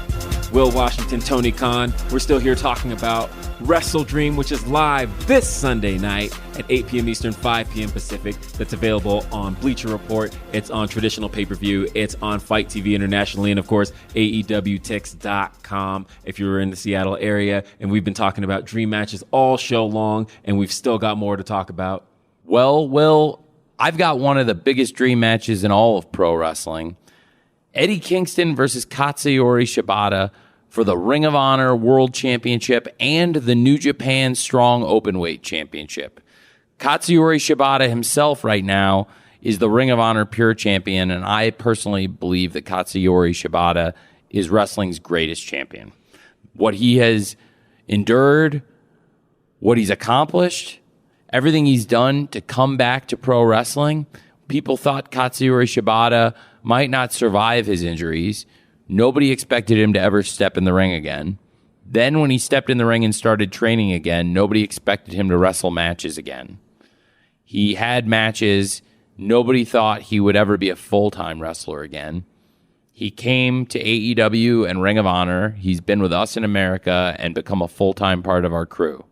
Will Washington, Tony Khan. We're still here talking about Wrestledream, which is live this Sunday night at 8 p.m. Eastern, 5 p.m. Pacific. That's available on Bleacher Report. It's on traditional pay-per-view. It's on Fight TV internationally. And, of course, AEWTix.com if you're in the Seattle area. And we've been talking about dream matches all show long, and we've still got more to talk about. Well, Will, I've got one of the biggest dream matches in all of pro wrestling. Eddie Kingston versus Katsuyori Shibata for the Ring of Honor World Championship and the New Japan Strong Openweight Championship. Katsuyori Shibata himself right now is the Ring of Honor Pure Champion, and I personally believe that Katsuyori Shibata is wrestling's greatest champion. What he has endured, what he's accomplished, everything he's done to come back to pro wrestling. People thought Katsuyori Shibata might not survive his injuries. Nobody expected him to ever step in the ring again. Then when he stepped in the ring and started training again, nobody expected him to wrestle matches again. He had matches. Nobody thought he would ever be a full-time wrestler again. He came to AEW and Ring of Honor. He's been with us in America and become a full-time part of our crew.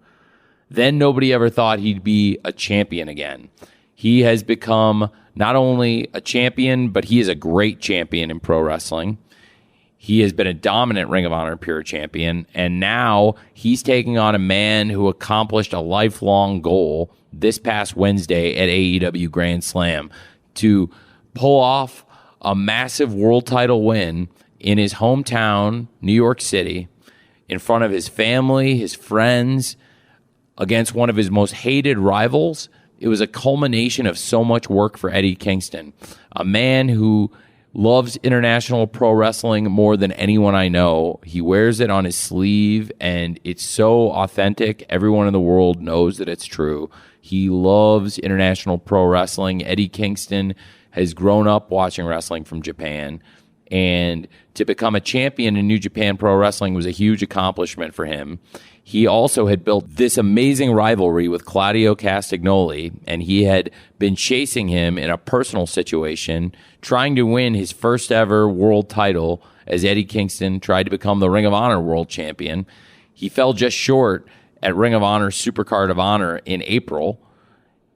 Then nobody ever thought he'd be a champion again. He has become not only a champion, but he is a great champion in pro wrestling. He has been a dominant Ring of Honor Pure Champion, and now he's taking on a man who accomplished a lifelong goal this past Wednesday at AEW Grand Slam to pull off a massive world title win in his hometown, New York City, in front of his family, his friends, against one of his most hated rivals. It was a culmination of so much work for Eddie Kingston, a man who loves international pro wrestling more than anyone I know. He wears it on his sleeve, and it's so authentic. Everyone in the world knows that it's true. He loves international pro wrestling. Eddie Kingston has grown up watching wrestling from Japan, and to become a champion in New Japan Pro Wrestling was a huge accomplishment for him. He also had built this amazing rivalry with Claudio Castagnoli, and he had been chasing him in a personal situation, trying to win his first ever world title as Eddie Kingston tried to become the Ring of Honor World Champion. He fell just short at Ring of Honor Supercard of Honor in April.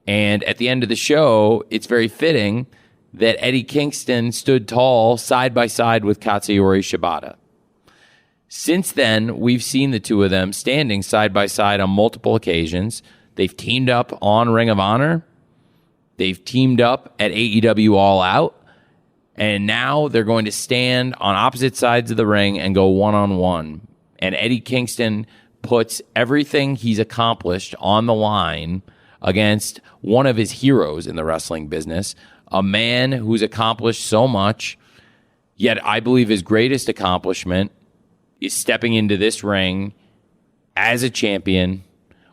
And at the end of the show, it's very fitting that Eddie Kingston stood tall side by side with Katsuyori Shibata. Since then, we've seen the two of them standing side by side on multiple occasions. They've teamed up on Ring of Honor. They've teamed up at AEW All Out. And now they're going to stand on opposite sides of the ring and go one-on-one. And Eddie Kingston puts everything he's accomplished on the line against one of his heroes in the wrestling business, a man who's accomplished so much, yet I believe his greatest accomplishment is stepping into this ring as a champion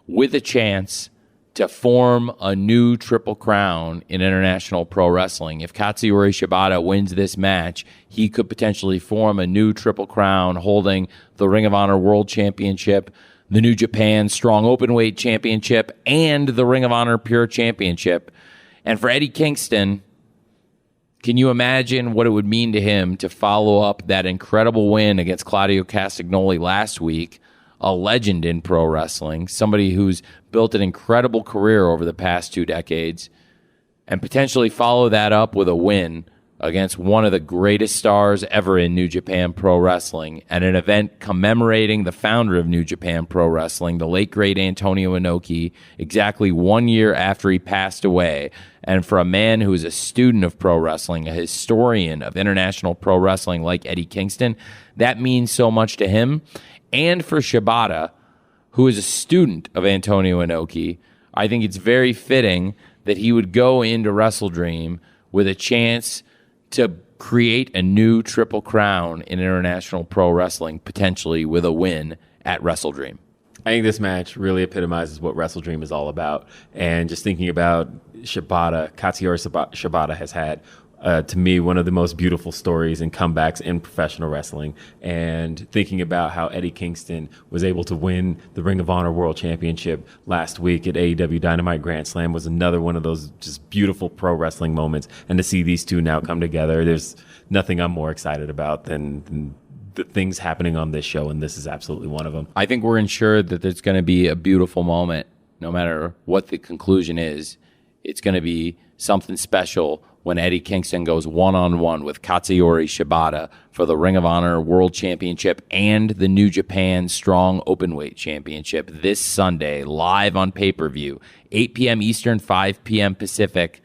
with a chance to form a new Triple Crown in international pro wrestling. If Katsuyori Shibata wins this match, he could potentially form a new Triple Crown holding the Ring of Honor World Championship, the New Japan Strong Openweight Championship, and the Ring of Honor Pure Championship. And for Eddie Kingston, can you imagine what it would mean to him to follow up that incredible win against Claudio Castagnoli last week, a legend in pro wrestling, somebody who's built an incredible career over the past 2 decades, and potentially follow that up with a win against one of the greatest stars ever in New Japan Pro Wrestling at an event commemorating the founder of New Japan Pro Wrestling, the late great Antonio Inoki, exactly 1 year after he passed away. And for a man who is a student of pro wrestling, a historian of international pro wrestling like Eddie Kingston, that means so much to him. And for Shibata, who is a student of Antonio Inoki, I think it's very fitting that he would go into Wrestledream with a chance to create a new Triple Crown in international pro wrestling, potentially with a win at Wrestledream. I think this match really epitomizes what Wrestledream is all about. And just thinking about Shibata, Katsuyori Shibata has had, to me, one of the most beautiful stories and comebacks in professional wrestling. And thinking about how Eddie Kingston was able to win the Ring of Honor World Championship last week at AEW Dynamite Grand Slam was another one of those just beautiful pro wrestling moments. And to see these two now come together, there's nothing I'm more excited about than the things happening on this show, and this is absolutely one of them. I think we're ensured that there's going to be a beautiful moment, no matter what the conclusion is. It's going to be something special when Eddie Kingston goes one-on-one with Katsuyori Shibata for the Ring of Honor World Championship and the New Japan Strong Openweight Championship this Sunday, live on pay-per-view, 8 p.m. Eastern, 5 p.m. Pacific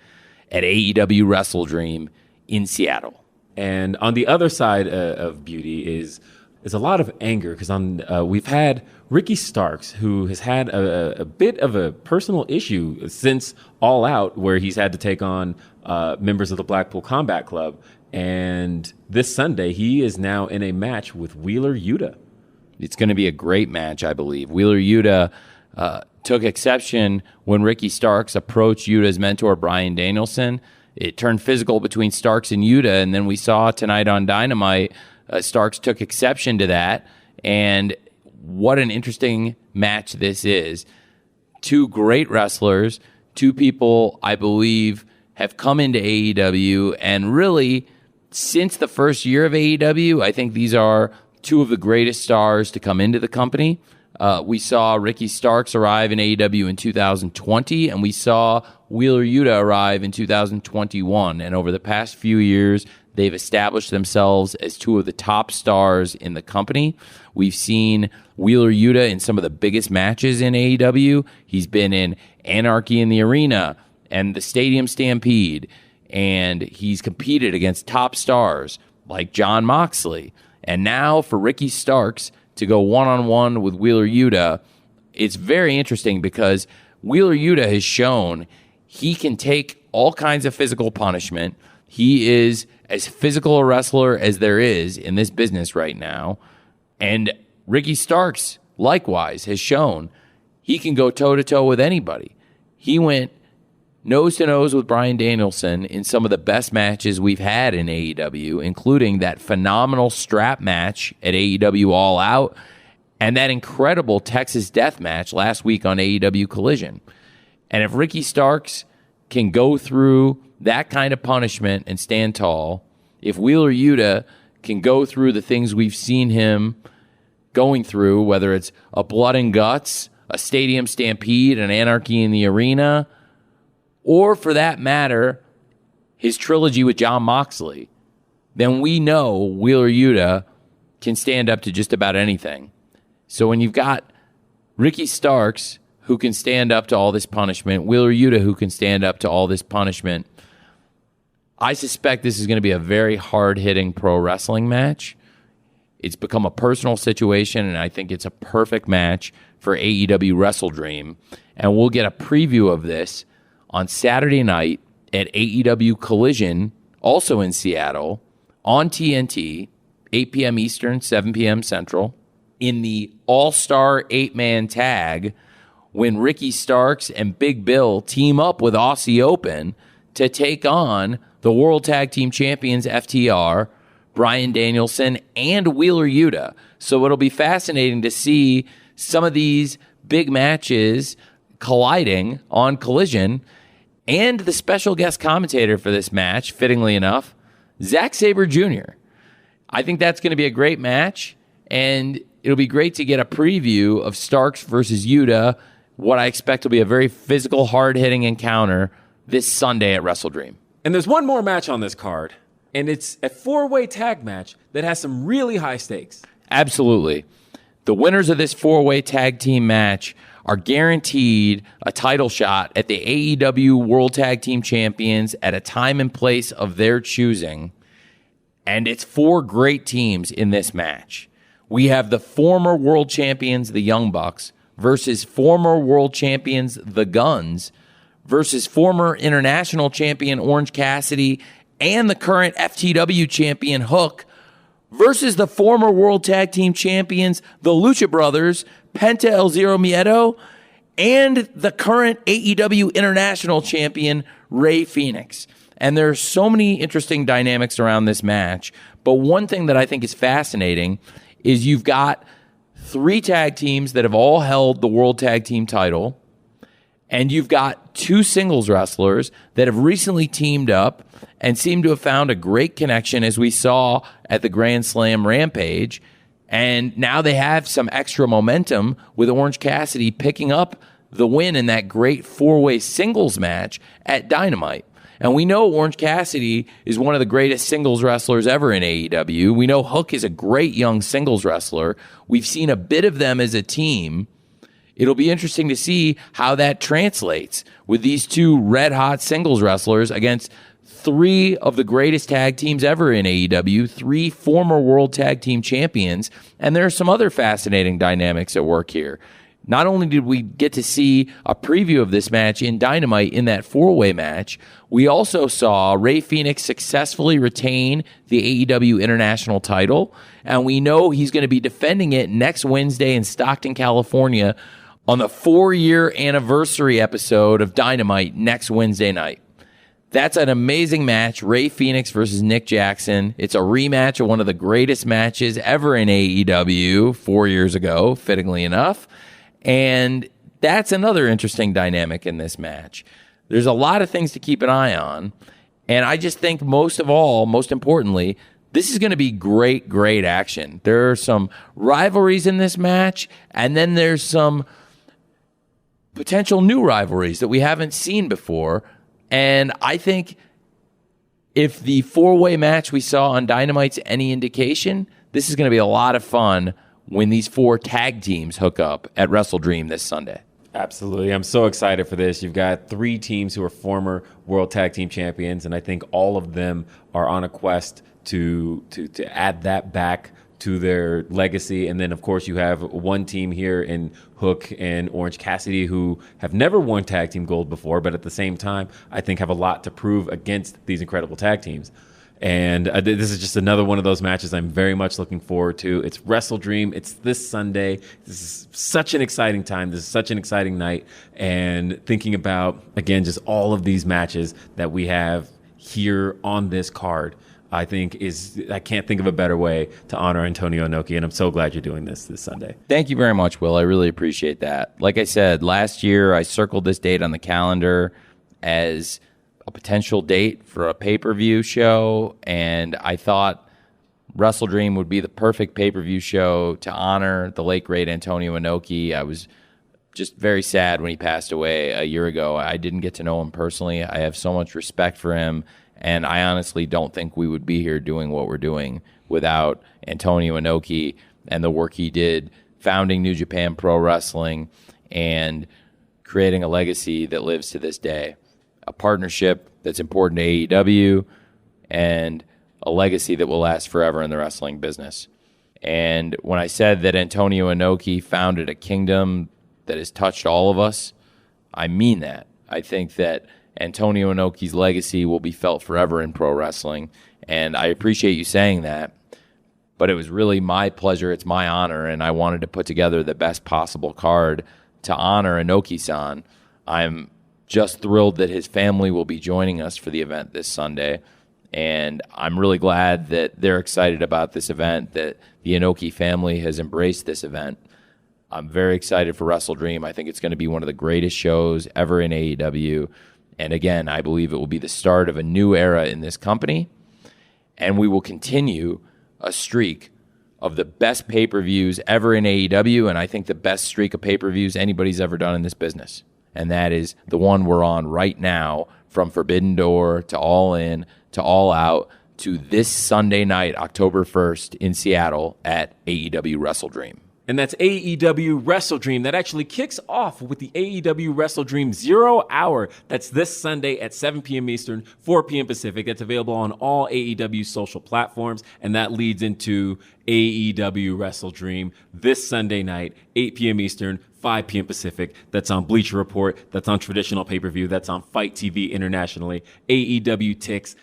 at AEW Wrestledream in Seattle. And on the other side of beauty is a lot of anger, because we've had Ricky Starks, who has had a bit of a personal issue since All Out, where he's had to take on members of the Blackpool Combat Club. And this Sunday, he is now in a match with Wheeler Yuta. It's going to be a great match, I believe. Wheeler Yuta took exception when Ricky Starks approached Yuta's mentor, Bryan Danielson. It turned physical between Starks and Yuta, and then we saw tonight on Dynamite, Starks took exception to that, and what an interesting match this is. Two great wrestlers, two people I believe have come into AEW, and really, since the first year of AEW, I think these are two of the greatest stars to come into the company. We saw Ricky Starks arrive in AEW in 2020, and we saw Wheeler Yuta arrive in 2021. And over the past few years, they've established themselves as two of the top stars in the company. We've seen Wheeler Yuta in some of the biggest matches in AEW. He's been in Anarchy in the Arena and the Stadium Stampede, and he's competed against top stars like Jon Moxley. And now for Ricky Starks to go one-on-one with Wheeler Yuta, it's very interesting because Wheeler Yuta has shown he can take all kinds of physical punishment. He is as physical a wrestler as there is in this business right now. And Ricky Starks, likewise, has shown he can go toe-to-toe with anybody. He went nose-to-nose with Bryan Danielson in some of the best matches we've had in AEW, including that phenomenal strap match at AEW All Out and that incredible Texas Death match last week on AEW Collision. And if Ricky Starks can go through that kind of punishment and stand tall, if Wheeler Yuta can go through the things we've seen him going through, whether it's a blood and guts, a Stadium Stampede, an Anarchy in the Arena, or for that matter, his trilogy with Jon Moxley, then we know Wheeler Yuta can stand up to just about anything. So when you've got Ricky Starks, who can stand up to all this punishment, Wheeler Yuta, who can stand up to all this punishment, I suspect this is going to be a very hard-hitting pro wrestling match. It's become a personal situation, and I think it's a perfect match for AEW Wrestledream. And we'll get a preview of this on Saturday night at AEW Collision, also in Seattle, on TNT, 8 p.m. Eastern, 7 p.m. Central, in the All-Star 8-man tag, when Ricky Starks and Big Bill team up with Aussie Open to take on the World Tag Team Champions FTR, Bryan Danielson, and Wheeler Yuta. So it'll be fascinating to see some of these big matches colliding on Collision. And the special guest commentator for this match, fittingly enough, Zach Sabre Jr. I think that's going to be a great match, and it'll be great to get a preview of Starks versus Yuta, what I expect will be a very physical, hard-hitting encounter this Sunday at Wrestledream. And there's one more match on this card, And it's a 4-way tag match that has some really high stakes. Absolutely. The winners of this 4-way tag team match are guaranteed a title shot at the AEW World Tag Team Champions at a time and place of their choosing. And it's 4 great teams in this match. We have the former world champions, the Young Bucks, versus former world champions, the Guns, versus former international champion Orange Cassidy and the current FTW champion Hook, versus the former World Tag Team champions, the Lucha Brothers, Penta El Zero Miedo, and the current AEW International champion, Rey Fenix. And there are so many interesting dynamics around this match. But one thing that I think is fascinating is you've got 3 tag teams that have all held the World Tag Team title, and you've got 2 singles wrestlers that have recently teamed up and seem to have found a great connection, as we saw at the Grand Slam Rampage. And now they have some extra momentum with Orange Cassidy picking up the win in that great 4-way singles match at Dynamite. And we know Orange Cassidy is one of the greatest singles wrestlers ever in AEW. We know Hook is a great young singles wrestler. We've seen a bit of them as a team. It'll be interesting to see how that translates with these 2 red-hot singles wrestlers against 3 of the greatest tag teams ever in AEW, 3 former World Tag Team champions, and there are some other fascinating dynamics at work here. Not only did we get to see a preview of this match in Dynamite in that 4-way match, we also saw Rey Fenix successfully retain the AEW International title, and we know he's going to be defending it next Wednesday in Stockton, California, on the 4-year anniversary episode of Dynamite next Wednesday night. That's an amazing match, Rey Fenix versus Nick Jackson. It's a rematch of one of the greatest matches ever in AEW 4 years ago, fittingly enough. And that's another interesting dynamic in this match. There's a lot of things to keep an eye on. And I just think most of all, most importantly, this is going to be great, great action. There are some rivalries in this match, and then there's some potential new rivalries that we haven't seen before. And I think if the 4-way match we saw on Dynamite's any indication, this is going to be a lot of fun when these 4 tag teams hook up at WrestleDream this Sunday. Absolutely. I'm so excited for this. You've got 3 teams who are former World Tag Team champions, and I think all of them are on a quest to add that back to their legacy. And then, of course, you have one team here in Hook and Orange Cassidy who have never won tag team gold before, but at the same time, I think have a lot to prove against these incredible tag teams. And this is just another one of those matches I'm very much looking forward to. It's WrestleDream. It's this Sunday. This is such an exciting time. This is such an exciting night. And thinking about, again, just all of these matches that we have here on this card, I think I can't think of a better way to honor Antonio Inoki, and I'm so glad you're doing this Sunday. Thank you very much, Will. I really appreciate that. Like I said, last year I circled this date on the calendar as a potential date for a pay-per-view show, and I thought WrestleDream would be the perfect pay-per-view show to honor the late, great Antonio Inoki. I was just very sad when he passed away a year ago. I didn't get to know him personally. I have so much respect for him, and I honestly don't think we would be here doing what we're doing without Antonio Inoki and the work he did founding New Japan Pro Wrestling and creating a legacy that lives to this day. A partnership that's important to AEW and a legacy that will last forever in the wrestling business. And when I said that Antonio Inoki founded a kingdom that has touched all of us, I mean that. I think that Antonio Inoki's legacy will be felt forever in pro wrestling, and I appreciate you saying that, but it was really my pleasure, it's my honor, and I wanted to put together the best possible card to honor Inoki-san. I'm just thrilled that his family will be joining us for the event this Sunday, and I'm really glad that they're excited about this event, that the Inoki family has embraced this event. I'm very excited for WrestleDream. I think it's going to be one of the greatest shows ever in AEW. And again, I believe it will be the start of a new era in this company. And we will continue a streak of the best pay-per-views ever in AEW. And I think the best streak of pay-per-views anybody's ever done in this business. And that is the one we're on right now, from Forbidden Door to All In to All Out to this Sunday night, October 1st in Seattle at AEW Wrestledream. And that's AEW Wrestledream. That actually kicks off with the AEW Wrestledream 0 Hour. That's this Sunday at 7 p.m. Eastern, 4 p.m. Pacific. That's available on all AEW social platforms. And that leads into AEW Wrestledream this Sunday night, 8 p.m. Eastern, 5 p.m. Pacific. That's on Bleacher Report. That's on traditional pay-per-view. That's on Fight TV internationally. AEWTix.com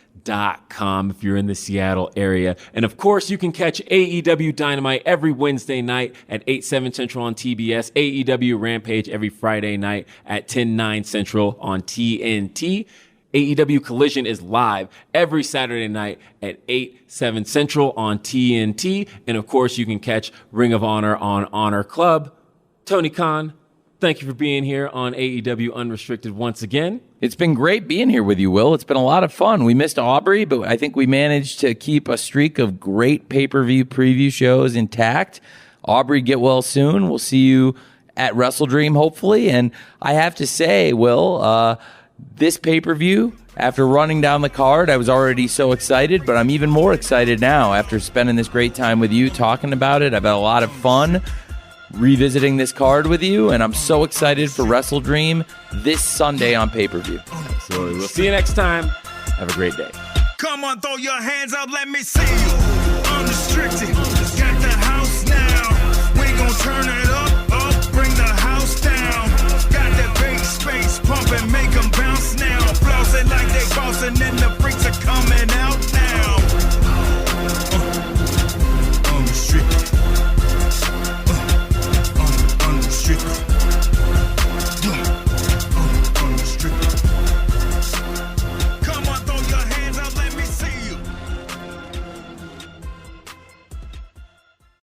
if you're in the Seattle area. And of course, you can catch AEW Dynamite every Wednesday night at 8/7 Central on TBS. AEW Rampage every Friday night at 10/9 Central on TNT. AEW Collision is live every Saturday night at 8/7 Central on TNT. And of course, you can catch Ring of Honor on Honor Club. Tony Khan, thank you for being here on AEW Unrestricted once again. It's been great being here with you, Will. It's been a lot of fun. We missed Aubrey, but I think we managed to keep a streak of great pay-per-view preview shows intact. Aubrey, get well soon. We'll see you at Wrestledream, hopefully. And I have to say, Will, this pay-per-view, after running down the card, I was already so excited, but I'm even more excited now after spending this great time with you talking about it. I've had a lot of fun revisiting this card with you, and I'm so excited for Wrestledream this Sunday on pay-per-view. So we'll see you next time. Have a great day. Come on, throw your hands up, let me see you. Unrestricted.